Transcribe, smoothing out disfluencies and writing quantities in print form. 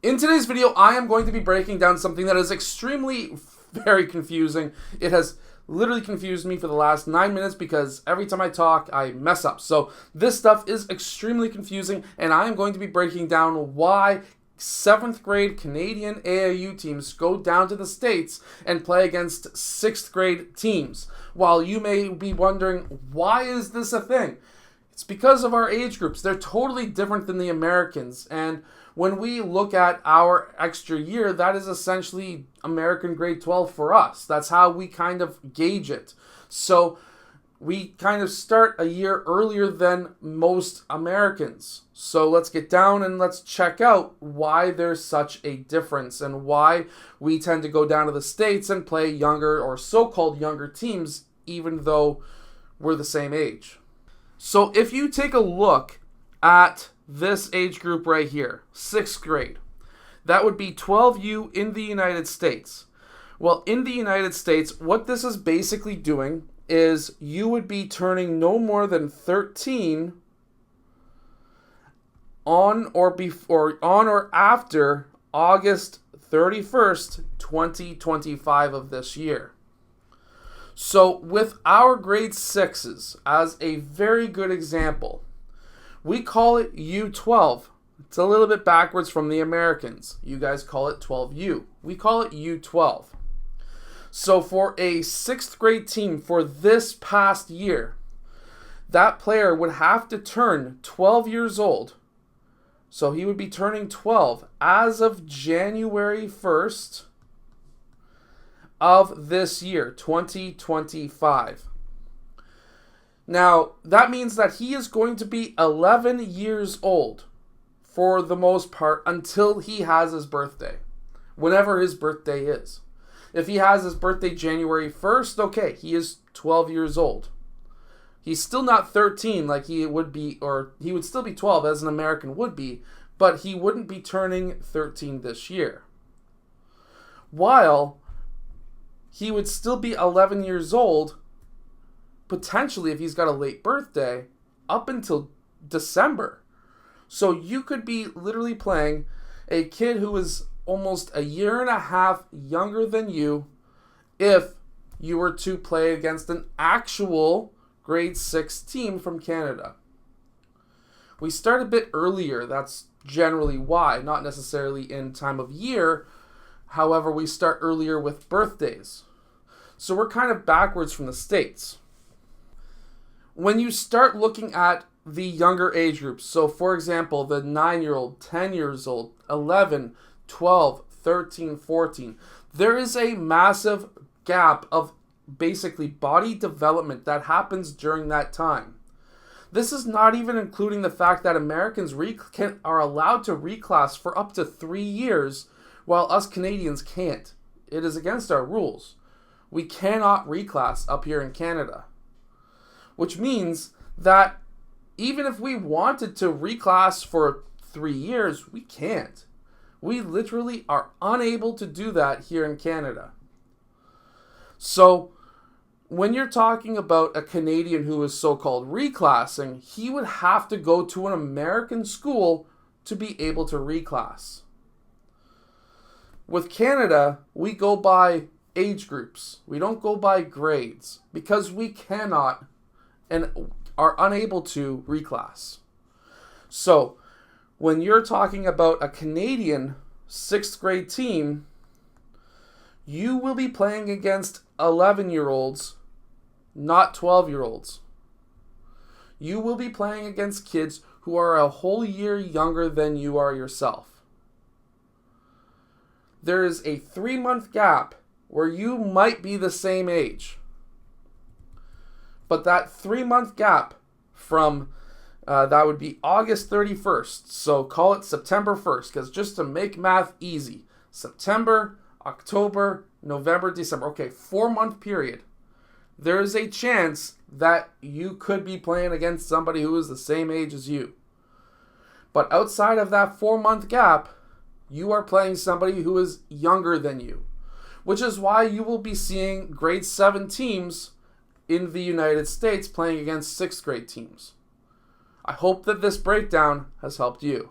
In today's video, I am going to be breaking down something that is very confusing. It has literally confused me for the last 9 minutes because every time I talk, I mess up. So this stuff is extremely confusing, and I am going to be breaking down why 7th grade Canadian AAU teams go down to the States and play against 6th grade teams. While you may be wondering, why is this a thing? It's because of our age groups. They're totally different than the Americans, and when we look at our extra year, that is essentially American grade 12 for us. That's how we kind of gauge it. So we kind of start a year earlier than most Americans. So let's get down and let's check out why there's such a difference and why we tend to go down to the States and play younger or so-called younger teams even though we're the same age. So if you take a look at this age group right here, 6th grade, that would be 12U in the United States. Well, in the United States, what this is basically doing is you would be turning no more than 13 on or after August 31st, 2025 of this year. So with our grade 6s as a very good example, we call it U12. It's a little bit backwards from the Americans. You guys call it 12U. We call it U12. So for a 6th grade team for this past year, that player would have to turn 12 years old. So he would be turning 12 as of January 1st of this year, 2025. Now, that means that he is going to be 11 years old for the most part until he has his birthday, whenever his birthday is. If he has his birthday January 1st, okay, he is 12 years old. He's still not 13 like he would be, or he would still be 12 as an American would be, but he wouldn't be turning 13 this year. While he would still be 11 years old potentially if he's got a late birthday, up until December. So you could be literally playing a kid who is almost a year and a half younger than you if you were to play against an actual grade 6 team from Canada. We start a bit earlier, that's generally why, not necessarily in time of year. However, we start earlier with birthdays. So we're kind of backwards from the States. When you start looking at the younger age groups, so for example, the 9-year-old, 10 years old, 11, 12, 13, 14, there is a massive gap of basically body development that happens during that time. This is not even including the fact that Americans are allowed to reclass for up to 3 years, while us Canadians can't. It is against our rules. We cannot reclass up here in Canada. Which means that even if we wanted to reclass for 3 years, we can't. We literally are unable to do that here in Canada. So when you're talking about a Canadian who is so-called reclassing, he would have to go to an American school to be able to reclass. With Canada, we go by age groups. We don't go by grades because we cannot and are unable to reclass. So when you're talking about a Canadian 6th grade team, you will be playing against 11-year-olds, not 12-year-olds. You will be playing against kids who are a whole year younger than you are yourself. There is a 3-month gap where you might be the same age. But that 3-month gap from, that would be August 31st, so call it September 1st, because just to make math easy, September, October, November, December, okay, 4-month period. There is a chance that you could be playing against somebody who is the same age as you. But outside of that 4-month gap, you are playing somebody who is younger than you, which is why you will be seeing grade 7 teams in the United States playing against 6th grade teams. I hope that this breakdown has helped you.